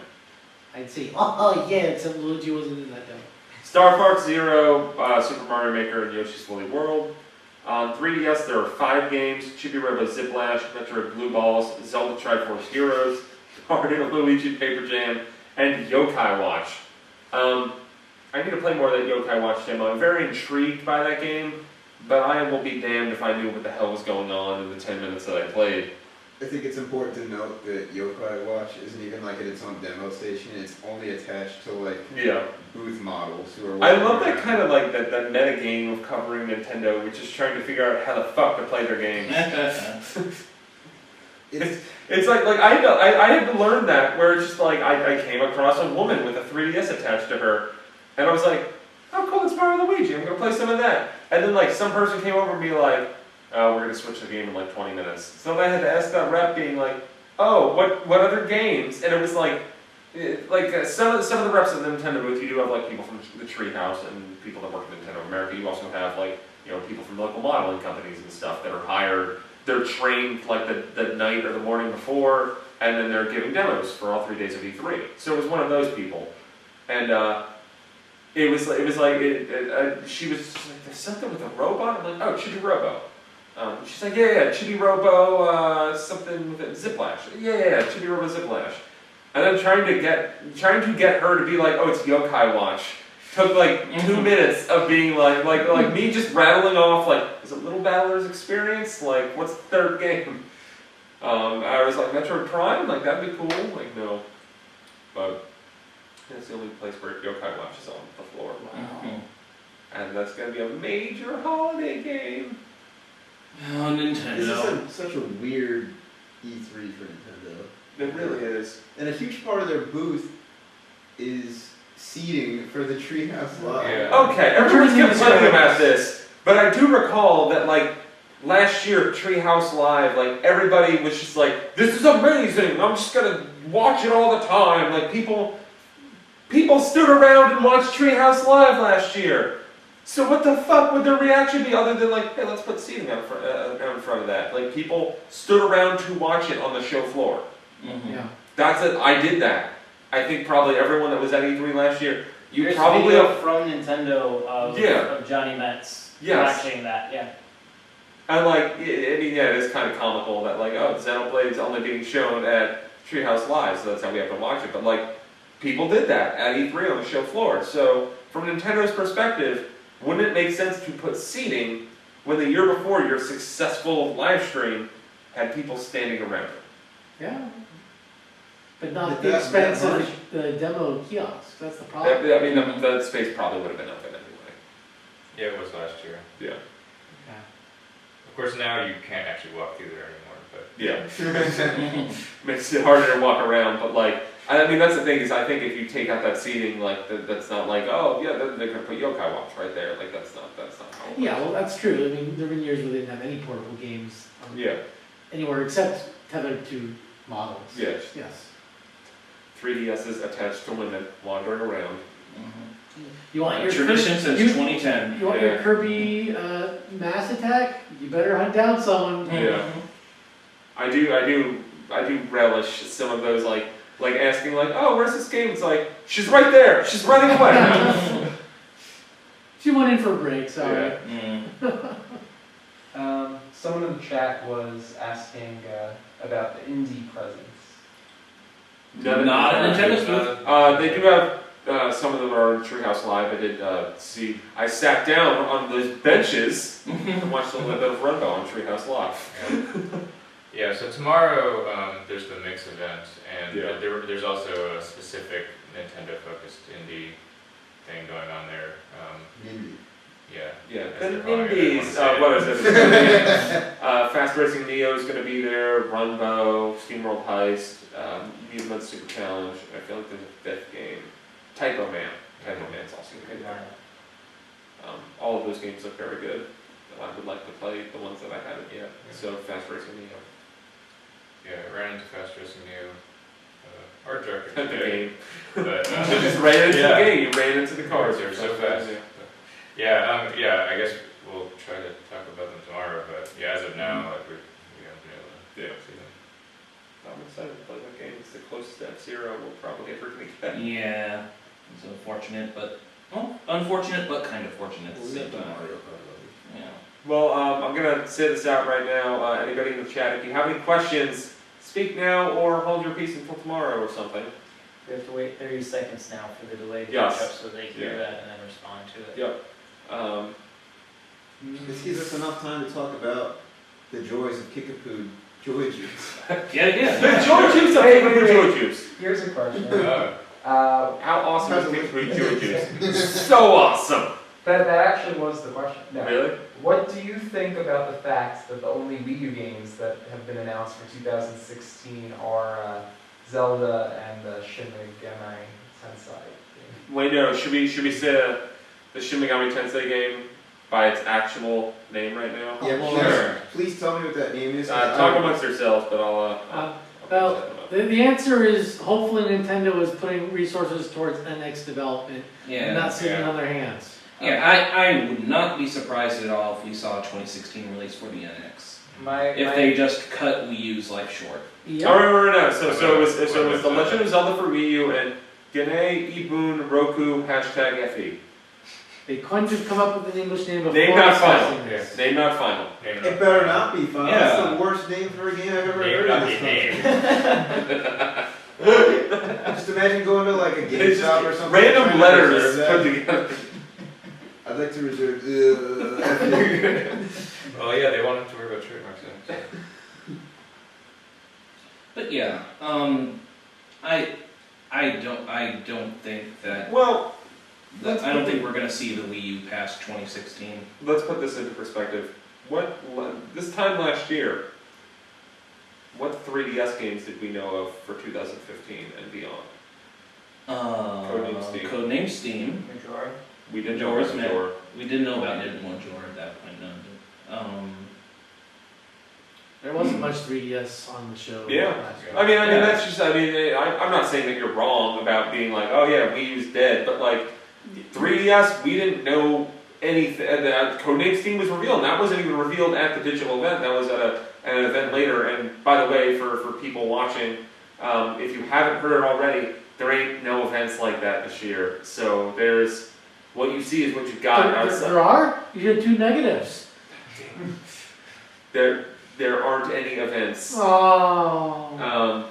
I'd say, oh yeah, except Luigi wasn't in that demo. Star Fox Zero, Super Mario Maker, and Yoshi's Woolly World. On 3DS, there are 5 games: Chibi Robo Ziplash, Metroid Blue Balls, Zelda Triforce Heroes, Mario Luigi Paper Jam, and Yokai Watch. I need to play more of that Yokai Watch demo. I'm very intrigued by that game, but I will be damned if I knew what the hell was going on in the 10 minutes that I played. I think it's important to note that Yokai Watch isn't even like at its own demo station. It's only attached to like Yeah. booth models who are. I walking love that around. kind of like that meta game of covering Nintendo, which is trying to figure out how the fuck to play their games. It's like I had to learn that, where it's just like I came across a woman with a 3DS attached to her, and I was like, oh cool, it's Mario Luigi, I'm gonna play some of that. And then like some person came over and be like, we're gonna switch the game in like 20 minutes. So I had to ask that rep being like, oh, what other games? And it was like, some of the reps at the Nintendo booth, you do have like people from the Treehouse and people that work at Nintendo America. You also have like, people from local modeling companies and stuff that are hired. They're trained like the night or the morning before, and then they're giving demos for all 3 days of E3. So it was one of those people. And she was just like, there's something with a robot? I'm like, oh, Chibi Robo. She's like, yeah, Chibi Robo, something with a Ziplash. Yeah, Chibi Robo Ziplash. And then trying to get her to be like, oh, it's Yokai Watch. Took like 2 minutes of being like me just rattling off like, is it Little Battler's Experience? Like, what's the third game? I was like, Metroid Prime? Like, that'd be cool. Like, no. But that's the only place where Yokai Watch is on the floor. Wow. And that's gonna be a major holiday game. Oh, Nintendo. This is such a weird E3 for Nintendo. It really is. And a huge part of their booth is seating for the Treehouse Live. Yeah. Okay, everyone's complaining about this, but I do recall that like last year at Treehouse Live, like everybody was just like, "This is amazing! I'm just gonna watch it all the time." Like people stood around and watched Treehouse Live last year. So what the fuck would their reaction be other than like, "Hey, let's put seating out in front of that"? Like people stood around to watch it on the show floor. Mm-hmm. Yeah. That's it. I did that. I think probably everyone that was at E3 last year, There's probably video from Nintendo Yeah. of Johnny Metz Yes. watching that. Yeah. And like, I mean, yeah, it is kind of comical that like, oh, Xenoblade's only being shown at Treehouse Live, so that's how we have to watch it. But like, people did that at E3 on the show floor. So from Nintendo's perspective, wouldn't it make sense to put seating when the year before your successful live stream had people standing around it? Yeah. But not But at the that- expense that of the demo kiosk, that's the problem. I mean, the space probably would have been open anyway. Yeah, it was last year. Yeah. Yeah. Of course, now you can't actually walk through there anymore, but Yeah. Makes it harder to walk around, but like, I mean, that's the thing is, I think if you take out that seating, like, that's not like, oh, yeah, they're gonna put Yokai Watch right there, like, that's not how it works. Yeah, well, that's true. I mean, there have been years where they didn't have any portable games Yeah, anywhere except tethered to models. yes. Yes. 3DSs attached to women wandering around. You want your Tradition Kirby, since you, 2010. you want your Yeah. Kirby Mass Attack? You better hunt down someone. Yeah. I do relish some of those, like asking, like, oh, where's this game? It's like, she's right there, she's running away. She went in for a break, sorry. Yeah. Someone in the chat was asking about the indie presence. Not a Nintendo booth. They do have, some of them are in Treehouse Live. I did see, I sat down on those benches and watched a little bit of Runbow on Treehouse Live. yeah. So tomorrow there's the Mix event, and Yeah. there's also a specific Nintendo-focused indie thing going on there. Indie. Yeah. Yeah, As and they're calling it, indies, I what wanna is say it? Fast Racing Neo is going to be there, Runbow, SteamWorld Heist, Mute Super Challenge, I feel like there's a fifth game. Typo Man. Typo Man's also going to be there. All of those games look very good. I would like to play the ones that I haven't yet, so Fast Racing Neo. Yeah, I ran into Fast Racing Neo. Art director The today, game. but You just ran into Yeah. the game, you ran into the cars. They're so fast. Yeah, I guess we'll try to talk about them tomorrow, but yeah, as of now, like we haven't been able to Yeah. see them. I'm excited to play that game. It's the closest to F-Zero we'll probably ever get. Yeah, it's unfortunate, but unfortunate, but kind of fortunate at the same time. Yeah. Well, I'm gonna say this out right now. Anybody in the chat, if you have any questions, speak now or hold your peace until tomorrow or something. We have to wait 30 seconds now for the delay to Yes. catch up so they hear Yeah. that and then respond to it. Yep. This gives us enough time to talk about the joys of Kickapoo Joy Juice. Yeah. The Joy Juice, I Hey, think wait, the wait. Joy Juice. Here's a question. How awesome is Kickapoo Joy Juice? So awesome. That actually was the question. No. Really? What do you think about the fact that the only Wii U games that have been announced for 2016 are Zelda and the Shin Megami Tensei game? Wait, no. Should we say the Shin Megami Tensei game by its actual name right now? Yeah, Oh, Sure. please tell me what that name is. 'cause Talk I- amongst yourselves, but I'll well, set them up. the answer is hopefully Nintendo is putting resources towards NX development and Yeah. not sitting Yeah. on their hands. Yeah, I would not be surprised at all if we saw a 2016 release for the NX. If they just cut Wii U's life short. Yep. Alright, no, so it was What The about Legend of Zelda for Wii U and Gane, Ibun, Roku, #FE. They couldn't just come up with an English name before Name not final. discussing this. Name not final. Name It better not be fun. Yeah. That's the worst name for a game I've ever Name heard not of be this named. country. Just imagine going to like a It's GameStop or just something. random trying to letters reserve that. put together. I'd like to reserve. Well, yeah, they wanted to worry about trademarks then. So. But yeah, I don't think that, Well, I don't think we're gonna see the Wii U past 2016. let's put this into perspective. This time last year, what 3DS games did we know of for 2015 and beyond? Codename Steam. Codename Steam. Majora. We didn't know Majora's about Mask. Majora. We didn't know about Majora at that point, no. There wasn't much 3DS on the show. Yeah. last year. I mean, Yeah. that's just, I'm not saying that you're wrong about being like, oh yeah, Wii U's dead, but like, 3DS, we didn't know anything, Codename Steam was revealed, and that wasn't even revealed at the digital event, that was at an event later, and by the way, for people watching, if you haven't heard it already, there ain't no events like that this year, so there's, what you see is what you've got. There are? You had 2 negatives. There aren't any events. Oh.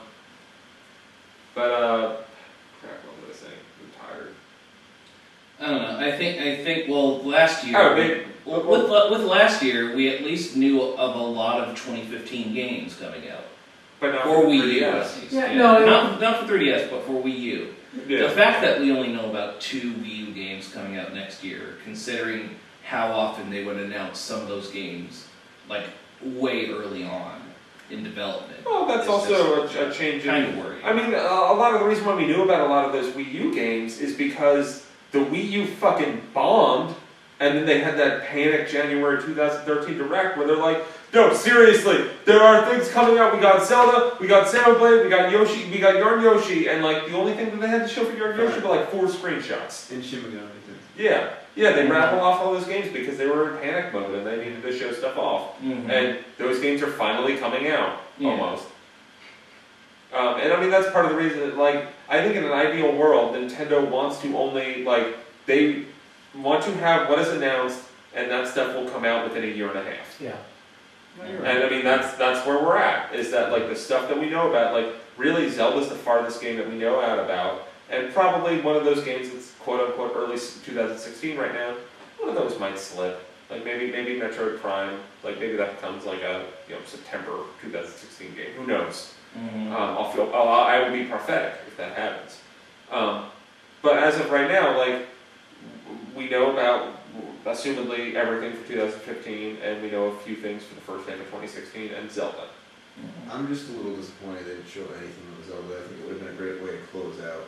Crap, what was I saying? I'm tired. I don't know, I think, well, last year. Oh, maybe. With last year, we at least knew of a lot of 2015 games coming out. But not For for Wii U, 3DS. at least. Yeah, no, Not for 3DS, but for Wii U. The fact that we only know about 2 Wii U games coming out next year, considering how often they would announce some of those games, like, way early on in development. Well, that's It's also a change in. Kind of worrying. I mean, a lot of the reason why we knew about a lot of those Wii U games is because the Wii U fucking bombed, and then they had that panic January 2013 Direct where they're like, no, seriously, there are things coming out. We got Zelda, we got Xenoblade, we got Yoshi, we got Yarn Yoshi, and like the only thing that they had to show for Yarn Yoshi were like 4 screenshots. In Shin Megami Yeah, they rattle off all those games because they were in panic mode and they needed to show stuff off. Mhm. And those games are finally coming out, Yeah. almost. And I mean, that's part of the reason that, like, I think in an ideal world, Nintendo wants to only, like, they want to have what is announced, and that stuff will come out within a year and a half. Yeah. And I mean, that's where we're at, is that, like, the stuff that we know about, like, really, Zelda's the farthest game that we know out about, and probably one of those games that's quote-unquote early 2016 right now, one of those might slip. Like, maybe Metroid Prime, like, maybe that becomes, like, a, September 2016 game, who knows? Mhm. I will be prophetic if that happens. But as of right now, like, we know about, assumedly, everything for 2015, and we know a few things for the first half of 2016, and Zelda. I'm just a little disappointed they didn't show anything on Zelda. I think it would have been a great way to close out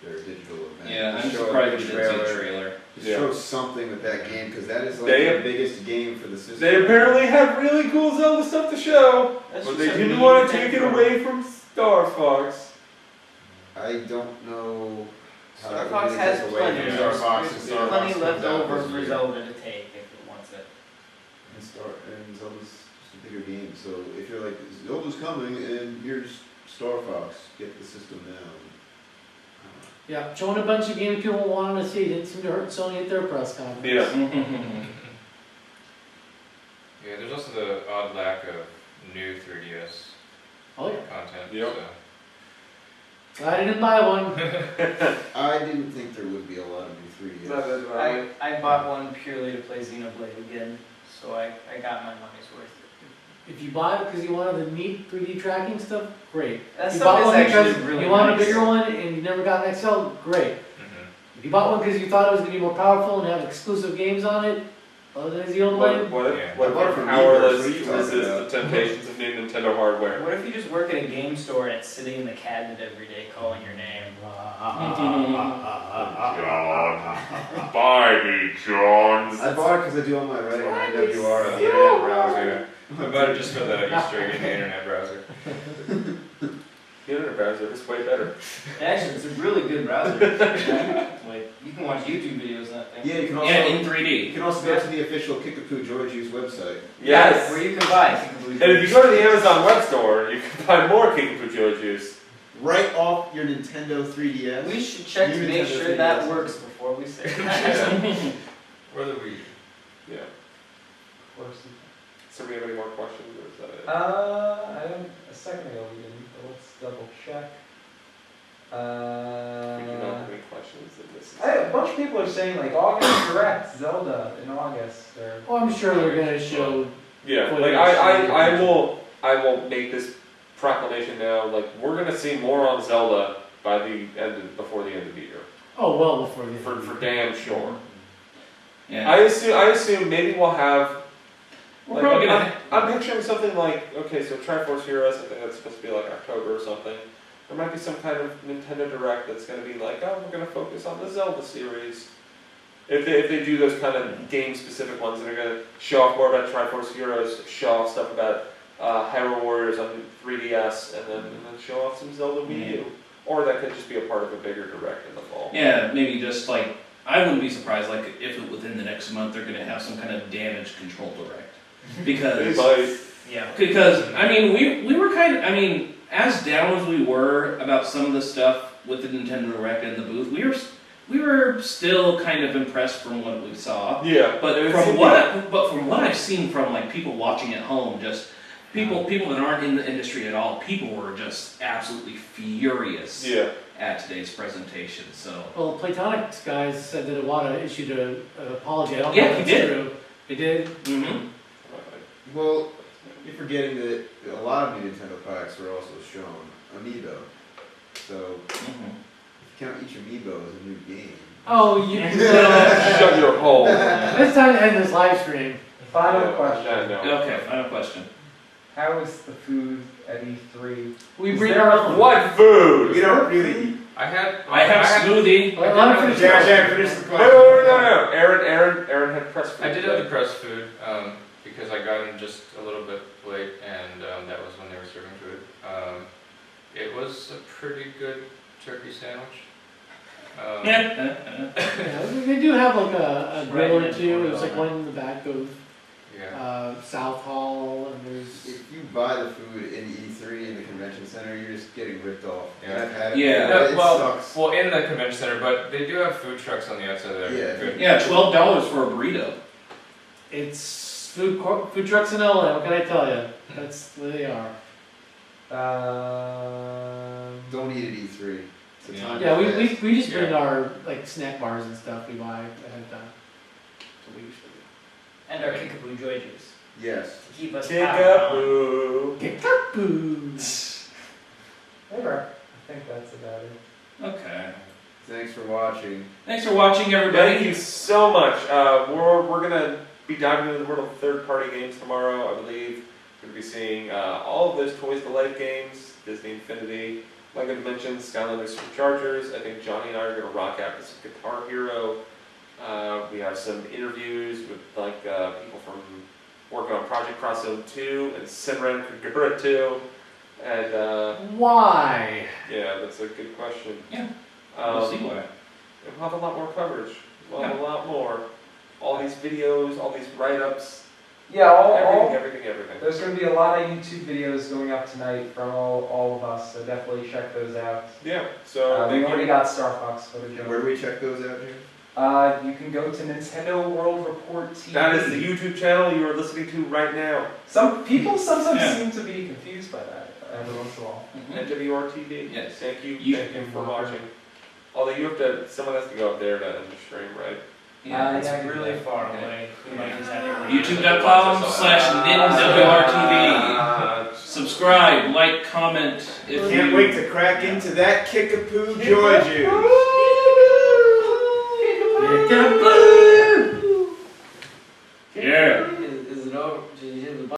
their digital event. Yeah, Just I'm show surprised a we didn't see a trailer. trailer. Just Yeah. show something with that game, because that is like They- the biggest game for the system. They apparently have really cool Zelda stuff to show, but they didn't want to take it away from Star Fox. I don't know how Star that Fox would has take away plenty. from Star Fox and There's Star plenty Fox left comes out over this for year. Zelda to take if it wants it. And Zelda's just a bigger game, so if you're like, Zelda's coming and here's Star Fox, get the system now. Yeah, showing a bunch of games people wanted to see didn't seem to hurt Sony at their press conference. Yeah. Yeah, there's also the odd lack of new 3DS Oh yeah. content. Yep. So. I didn't buy one. I didn't think there would be a lot of new 3DS. I bought one purely to play Xenoblade again, so I got my money's worth. If you bought it because you wanted the neat 3D tracking stuff, great. That If you stuff bought is one actually because really you wanted a nice. bigger one and you never got an XL, great. Mhm. If you bought one because you thought it was going to be more powerful and have exclusive games on it, other than Xenoblade, What Yeah. if I bought it from powerless Miiverse, what are you to talking resist about? the temptations of new Nintendo hardware. What if you just work at a game store and it's sitting in the cabinet every day calling your name? John, buy me, John. I bought it because I do all my writing on IWR on the internet browser. I bought it just for the Easter egg in the internet browser. The internet browser is way better. Actually, it's a really good browser. Like, you can watch YouTube videos on that thing. Yeah, you can also Yeah, in 3D. you can also go to the official Kickapoo Georgiou's website. Yes. Where you can buy Kickapoo And if you go to the Amazon web store, you can buy more Kickapoo juice. Right off your Nintendo 3DS. We should check to New make Nintendo sure that 3DS. works before we say it. Or the Wii. Yeah. Of course. So we have any more questions, or is that it? I don't, a second ago we didn't, but let's double check. We do not have any questions in this. A bunch of people are saying like August Direct, Zelda in August, or. Oh, I'm sure they're gonna show. Yeah, Well, like yeah, I will make this proclamation now. Like we're gonna see more on Zelda by the before the end of the year, Oh, well before the. for damn sure. Yeah. I assume maybe we'll have. We're Like, probably gonna. I'm picturing something like, okay, so Triforce Heroes, I think that's supposed to be like October or something. There might be some kind of Nintendo Direct that's going to be like, oh, we're going to focus on the Zelda series. If they do those kind of game-specific ones, they're going to show off more about Triforce Heroes, show off stuff about Hyrule Warriors on 3DS, and then show off some Zelda Wii U. Or that could just be a part of a bigger Direct in the fall. Yeah, maybe just like, I wouldn't be surprised like if within the next month they're gonna have some kind of damage control direct. Because Yeah. I mean we were kind of, I mean, as down as we were about some of the stuff with the Nintendo Direct in the booth, we were still kind of impressed from what we saw. Yeah, But from what I've seen from like people watching at home, just people that aren't in the industry at all, people were just absolutely furious yeah. at today's presentation. So Well, Platonics guys said that Iwata issued an apology. I don't Yeah, know if he that's did. true. They did. mhm. Well, you're forgetting that a lot of new Nintendo products were also shown Amiibo. So Mhm. if you count each Amiibo as a new game. Oh, you. Shut your hole. It's time to end this live stream. Final Yeah, question. no. Okay, final question. How is the food at E3? We Is bring there our own. What food? We don't really. I have smoothie. Well, let him finish. finish the Wait, no. Aaron had press food. I did have the press food because I got in just a little bit late, and that was when they were serving food. It was a pretty good turkey sandwich. Yeah, they do have like a grill or Right, two. There's like yeah. one in the back of Yeah. South Hall, and there's. If you buy the food in E3 in the convention center, you're just getting ripped off. Yeah. And I've had it. Yeah. No, It well, sucks. well, in the convention center, but they do have food trucks on the outside there. Yeah. Good. Yeah, $12 for a burrito. It's food trucks in LA. What can I tell you? That's where they are. Don't eat at E3. It's a Yeah. time Yeah, to fast. we just bring Yeah. our like snack bars and stuff we buy ahead of time. So we usually do. And our Kickapoo Joy Juice Yes. to keep us Kickapoo. Kickapoo. There. I think that's about it. Okay. Thanks for watching. Thanks for watching, everybody. Thank you so much. We're gonna be diving into the world of third-party games tomorrow. I believe we're gonna be seeing all of those Toys to Life games, Disney Infinity, like I mentioned, Skylanders Superchargers. I think Johnny and I are gonna rock out with some Guitar Hero. We have some interviews with like people from working on Project Cross Zone 2 and Senran Kagura 2. And Why? yeah, that's a good question. Yeah. We'll see why. We'll have a lot more coverage. We'll have a lot more. All these videos, all these write-ups, Yeah, everything. there's going to be a lot of YouTube videos going up tonight from all of us, so definitely check those out. Yeah, so We already got Star Fox footage of Where it. do we check those out, Jim? You can go to Nintendo World Report TV. that is the YouTube channel you are listening to right now. Some people sometimes Yeah. seem to be confused by that every once in a while. Mhm. NWR TV. Yes. Thank you. You- Thank you for watching. Although you have to, someone has to go up there to end the stream, right? Yeah. It's Yeah, really far away. We might just have to- YouTube.com/NitWRTV. Subscribe, like, comment. If you to crack into that Kickapoo Joy Juice.